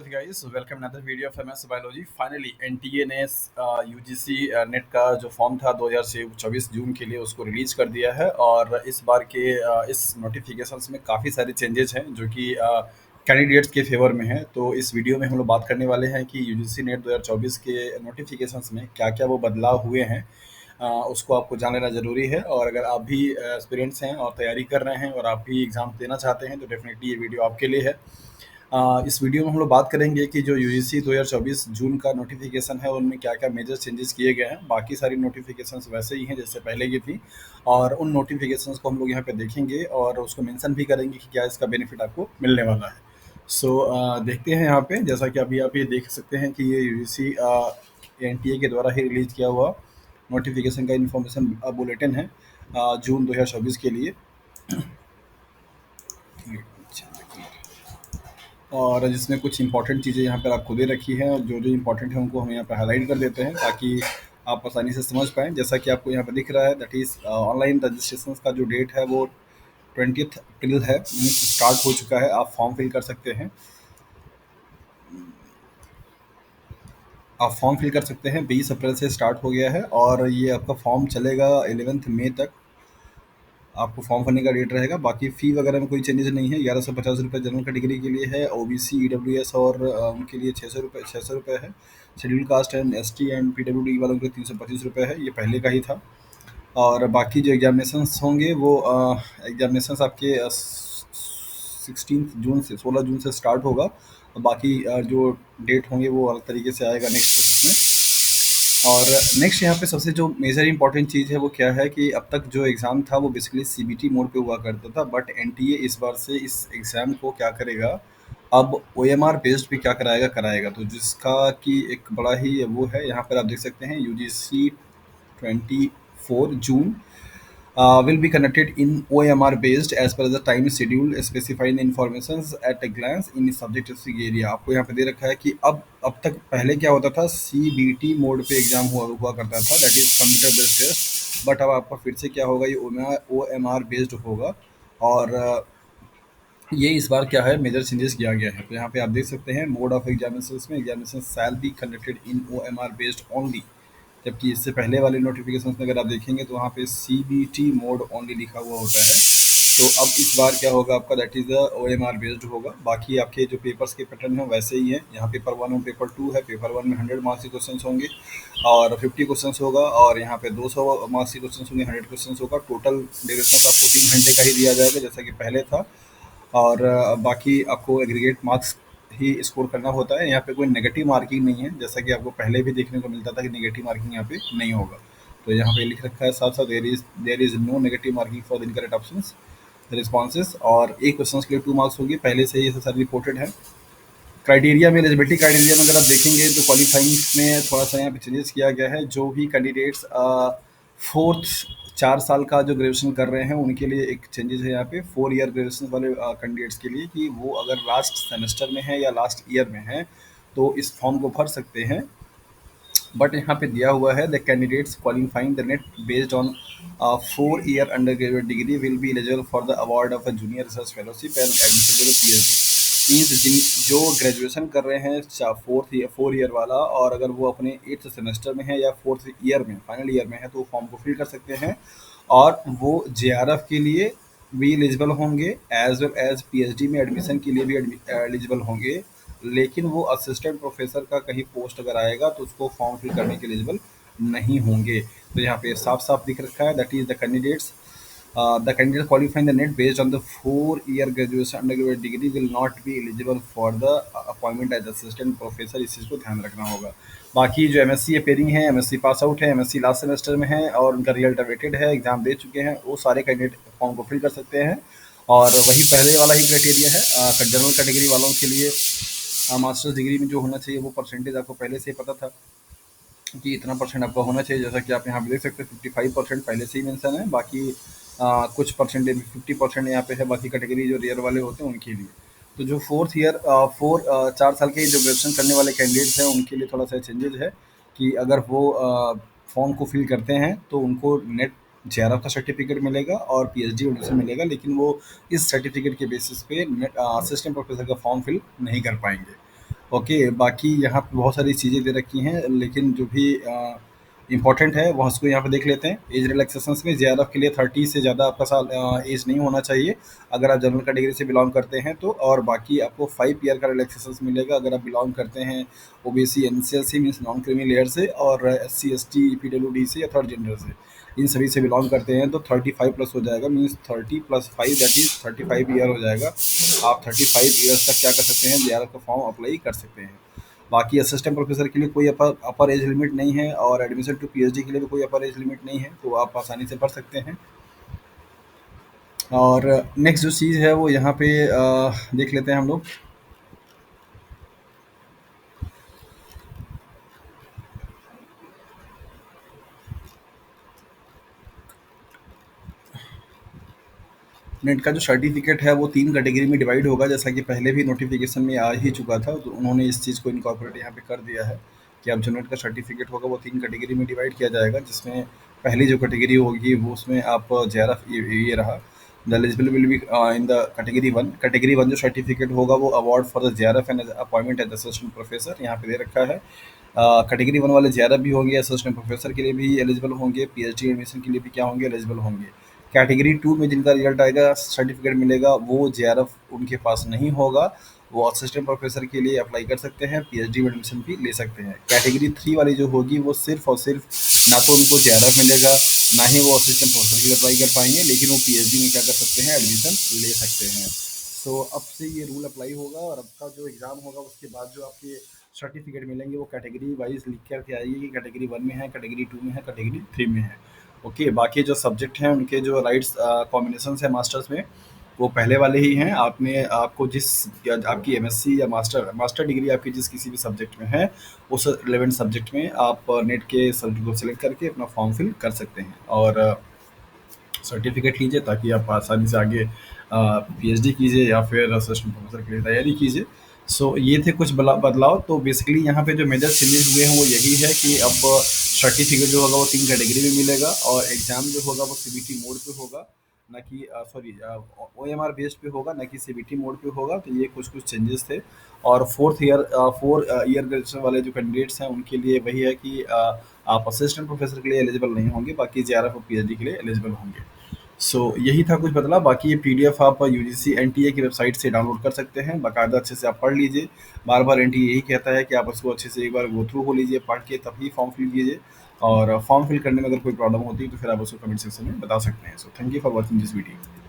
Guys welcome another video of MS biology. Finally NTA ने UGC net का जो form था 2024 जून के लिए उसको रिलीज कर दिया है। और इस बार के इस नोटिफिकेशंस में काफ़ी सारे चेंजेस हैं जो कि कैंडिडेट्स के फेवर में है। तो इस वीडियो में हम लोग बात करने वाले हैं कि यूजीसी नेट 2024 के नोटिफिकेशंस में क्या क्या वो बदलाव हुए हैं। उसको आपको जान लेना ज़रूरी है। और अगर आप भी एक्सपीरियंस हैं और तैयारी कर रहे हैं और आप भी एग्ज़ाम देना चाहते हैं तो डेफिनेटली ये वीडियो आपके लिए है। इस वीडियो में हम लोग बात करेंगे कि जो यूजीसी 2024 जून का नोटिफिकेशन है उनमें क्या-क्या मेजर चेंजेस किए गए हैं। बाकी सारी नोटिफिकेशंस वैसे ही हैं जैसे पहले की थी। और उन नोटिफिकेशंस को हम लोग यहाँ पे देखेंगे और उसको मेंशन भी करेंगे कि क्या इसका बेनिफिट आपको मिलने वाला है। देखते हैं यहाँ पे जैसा कि अभी आप ये देख सकते हैं कि ये यूजीसी एनटीए के द्वारा ही रिलीज़ किया हुआ नोटिफिकेशन का इन्फॉर्मेशन बुलेटिन है जून 2024 के लिए। और जिसमें कुछ इंपॉर्टेंट चीज़ें यहाँ पर आपको दे रखी हैं और जो इंपॉर्टेंट है उनको हम यहाँ पर हाईलाइट कर देते हैं ताकि आप आसानी से समझ पाएँ। जैसा कि आपको यहाँ पर दिख रहा है दैट इज़ ऑनलाइन रजिस्ट्रेशन का जो डेट है वो 20th अप्रैल है, मीन्स स्टार्ट हो चुका है। आप फॉर्म फिल कर सकते हैं। आप फॉर्म फिल कर सकते हैं। 20 अप्रैल से स्टार्ट हो गया है और ये आपका फॉर्म चलेगा 11th मई तक। आपको फॉर्म भरने का डेट रहेगा। बाकी फ़ी वगैरह में कोई चेंजेस नहीं है। 1150 रुपये जनरल कैटेगरी के लिए है। ओबीसी, ईडब्ल्यूएस और उनके लिए 600 रुपये है। Schedule caste and ST and PWD वालों के लिए 325 रुपये है। ये पहले का ही था। और बाकी जो एग्जामिनेशंस होंगे वो एग्जामिनेशंस आपके 16 जून से 16 जून से स्टार्ट होगा। और बाकी जो डेट होंगे वो अलग तरीके से आएगा नेक्स्ट उसमें। और नेक्स्ट यहाँ पे सबसे जो मेजर इंपॉर्टेंट चीज़ है वो क्या है कि अब तक जो एग्ज़ाम था वो बेसिकली सीबीटी मोड पे हुआ करता था, बट एनटीए इस बार से इस एग्ज़ाम को क्या करेगा, अब ओएमआर बेस्ड भी क्या कराएगा कराएगा। तो जिसका कि एक बड़ा ही वो है, यहाँ पर आप देख सकते हैं UGC 24 June will be conducted in OMR based as per the time schedule specifying the informations at a glance in subject specific area। आपको यहाँ पे दे रखा है कि अब तक पहले क्या होता था, सीबीटी मोड पे एग्जाम हुआ करता था, that is computer based test. But अब आपका फिर से क्या होगा, ये ओएमआर बेस्ड होगा। और ये इस बार क्या है, मेजर चेंजेस किया गया है। तो यहाँ पे आप देख सकते हैं मोड ऑफ एग्जामिनेशन में examination shall be conducted in OMR based only. जबकि इससे पहले वाले नोटिफिकेशन में अगर आप देखेंगे तो वहाँ पे सीबीटी मोड ओनली लिखा हुआ होता है। तो अब इस बार क्या होगा आपका, that is the OMR based होगा। बाकी आपके जो पेपर्स के पैटर्न हैं वैसे ही हैं। यहाँ पेपर 1 और पेपर 2 है। पेपर 1 में 100 मार्क्स के क्वेश्चन होंगे और 50 क्वेश्चन होगा। और यहाँ पे 200 मार्क्स के क्वेश्चन होंगे, 100 क्वेश्चन होगा। टोटल ड्यूरेशन आपको 3 घंटे का ही दिया जाएगा जैसा कि पहले था। और बाकी आपको एग्रीगेट मार्क्स ही स्कोर करना होता है। यहाँ पे कोई नेगेटिव मार्किंग नहीं है, जैसा कि आपको पहले भी देखने को मिलता था कि नेगेटिव मार्किंग यहाँ पे नहीं होगा। तो यहाँ पे लिख रखा है साथ साथ there is no negative marking for the incorrect options responses. और एक क्वेश्चन के लिए 2 मार्क्स होगी, पहले से ही ये सारी रिपोर्टेड है। क्राइटेरिया में, एलिजिबिलिटी क्राइटेरिया में अगर आप देखेंगे तो क्वालिफाइंग में थोड़ा सा यहाँ पे चेंजेस किया गया है। जो भी कैंडिडेट्स फोर्थ 4 साल का जो ग्रेजुएशन कर रहे हैं उनके लिए एक चेंजेस है यहाँ पे। 4 ईयर ग्रेजुएशन वाले कैंडिडेट्स के लिए कि वो अगर लास्ट सेमेस्टर में है या लास्ट ईयर में है तो इस फॉर्म को भर सकते हैं। बट यहाँ पे दिया हुआ है the candidates qualifying the NET based on 4 year undergraduate degree will be eligible for the award of a junior research fellowship and admission to the PhD. Means जिन जो ग्रेजुएशन कर रहे हैं 4 ईयर वाला, और अगर वो अपने 8th सेमेस्टर में है या 4th ईयर में, फाइनल ईयर में है, तो वो फॉर्म को फिल कर सकते हैं। और वो जेआरएफ के लिए भी एलिजिबल होंगे एज वेल एज पीएचडी में एडमिशन के लिए भी एलिजिबल होंगे। लेकिन वो असिस्टेंट प्रोफेसर का कहीं पोस्ट अगर आएगा तो उसको फॉर्म फिल करने के एलिजिबल नहीं होंगे। तो यहाँ पे साफ साफ दिख रखा है that is the candidates the candidate qualifying the net based on the 4 year graduation undergraduate degree will not be eligible for the appointment as assistant professor। इस चीज़ को ध्यान रखना होगा। बाकी जो एमएससी अपेयरिंग है, एमएससी पास आउट है, MSc last semester में है और उनका रिजल्ट अवेटेड है, एग्जाम दे चुके हैं, वो सारे कैंडिडेट फॉर्म को फिल कर सकते हैं। और वही पहले वाला ही क्राइटेरिया है। जनरल कैटेगरी वालों के लिए मास्टर्स डिग्री में जो होना चाहिए वो परसेंटेज आपको पहले से ही पता था कि इतना परसेंट आपका होना चाहिए। जैसा कि आप यहाँ पे देख सकते हैं 55% पहले से ही मेंशन है। बाकी कुछ परसेंटेज 50% यहाँ पे है। बाकी कैटेगरी जो रेयर वाले होते हैं उनके लिए। तो जो 4 साल के जो ग्रेजुएशन करने वाले कैंडिडेट्स हैं उनके लिए थोड़ा सा चेंजेज है कि अगर वो फॉर्म को फिल करते हैं तो उनको नेट जेआरएफ का सर्टिफिकेट मिलेगा और पीएचडी एडमिशन मिलेगा, लेकिन वो इस सर्टिफिकेट के बेसिस पे नेट असिस्टेंट प्रोफेसर का फॉर्म फिल नहीं कर पाएंगे। ओके, बाकी यहाँ पे बहुत सारी चीज़ें दे रखी हैं, लेकिन जो भी इम्पोर्टेंट है वो उसको यहाँ पे देख लेते हैं। एज रिलैक्सेशंस में जेआरएफ के लिए 30 से ज़्यादा आपका साल एज नहीं होना चाहिए अगर आप जनरल कैटेगरी से बिलोंग करते हैं तो। और बाकी आपको 5 ईयर का रिलैक्सेशंस मिलेगा अगर आप बिलोंग करते हैं ओबीसी एनसीएल से, मीन्स नॉन क्रीमी लेयर से, और एससी एसटी पीडब्ल्यूडी से या थर्ड जेंडर से, इन सभी से बिलोंग करते हैं तो 35 प्लस हो जाएगा, मीन्स 30 + 5 दैट इज 35 ईयर हो जाएगा। आप 35 ईयर्स तक क्या कर सकते हैं, जेआरएफ का फॉर्म अप्लाई कर सकते हैं। बाकी असिस्टेंट प्रोफेसर के लिए कोई अपर अपर एज लिमिट नहीं है, और एडमिशन टू पीएचडी के लिए भी कोई अपर एज लिमिट नहीं है, तो आप आसानी से पढ़ सकते हैं। और नेक्स्ट जो चीज़ है वो यहाँ पे देख लेते हैं हम लोग। नेट का जो सर्टिफिकेट है वो 3 कैटेगरी में डिवाइड होगा, जैसा कि पहले भी नोटिफिकेशन में आ ही चुका था, तो उन्होंने इस चीज़ को इनकॉर्पोरेट यहाँ पे कर दिया है कि अब जो नेट का सर्टिफिकेट होगा वो 3 कैटेगरी में डिवाइड किया जाएगा, जिसमें पहली जो कैटेगरी होगी वो उसमें आप जेआरएफ ये रहा। The eligible will be in the category 1। Category 1 जो सर्टिफिकेट होगा वो award for the JRF and appointment as assistant professor यहाँ पे दे रखा है। कैटेगरी 1 वाले जेआरएफ भी होंगे, असिस्टेंट प्रोफेसर के लिए भी एलिजिबल होंगे, पीएचडी एडमिशन के लिए भी क्या होंगे, एलिजिबल होंगे। कैटेगरी 2 में जिनका रिजल्ट आएगा, सर्टिफिकेट मिलेगा, वो जेआरएफ उनके पास नहीं होगा, वो असिस्टेंट प्रोफेसर के लिए अप्लाई कर सकते हैं, पीएचडी में एडमिशन भी ले सकते हैं। कैटेगरी 3 वाली जो होगी वो सिर्फ और सिर्फ ना तो उनको जेआरएफ मिलेगा, ना ही वो असिस्टेंट प्रोफेसर के लिए अप्लाई कर पाएंगे, लेकिन वो पीएचडी में क्या कर सकते हैं, एडमिशन ले सकते हैं। सो अब से ये रूल अप्लाई होगा, और अब का जो एग्ज़ाम होगा उसके बाद जो आपके सर्टिफिकेट मिलेंगे वो कैटेगरी वाइज लिख कर के आएगी कि कैटेगरी 1 में है, कैटेगरी 2 में है, कैटेगरी 3 में है। ओके, बाकी जो सब्जेक्ट हैं उनके जो राइट्स कॉम्बिनेशन है मास्टर्स में, वो पहले वाले ही हैं। आपने आपको जिस आपकी एमएससी या मास्टर मास्टर डिग्री आपकी जिस किसी भी सब्जेक्ट में है, उस रिलेवेंट सब्जेक्ट में आप नेट के सब्जेक्ट को सिलेक्ट करके अपना फॉर्म फिल कर सकते हैं, और सर्टिफिकेट लीजिए ताकि आप आसानी से आगे पीएचडी कीजिए या फिर असिस्टेंट प्रोफेसर के लिए तैयारी कीजिए। सो ये थे कुछ बदलाव। तो बेसिकली यहाँ पे जो मेजर चेंजेस हुए हैं वो यही है कि अब सर्टिफिकेट जो होगा वो 3 कैटेगरी में मिलेगा, और एग्ज़ाम जो होगा वो सीबीटी मोड पे होगा, ना कि सॉरी ओएमआर बेस्ड पे होगा, ना कि सीबीटी मोड पे होगा। तो ये कुछ कुछ चेंजेस थे। और 4 ईयर ग्रेजुएशन वाले जो कैंडिडेट्स हैं उनके लिए वही है कि आप असिस्टेंट प्रोफेसर के लिए एलिजिबल नहीं होंगे, बाकी जेआरएफ और पीएचडी के लिए एलिजिबल होंगे। सो यही था कुछ बदलाव। बाकी ये पीडीएफ आप यूजीसी एनटीए की वेबसाइट से डाउनलोड कर सकते हैं, बाकायदा अच्छे से आप पढ़ लीजिए। बार बार एनटीए यही कहता है कि आप उसको अच्छे से एक बार गो थ्रू हो लीजिए, पढ़ के तभी फॉर्म फिल कीजिए। और फॉर्म फिल करने में अगर कोई प्रॉब्लम होती है तो फिर आप उसको कमेंट सेक्शन में बता सकते हैं। So thank you for watching this video.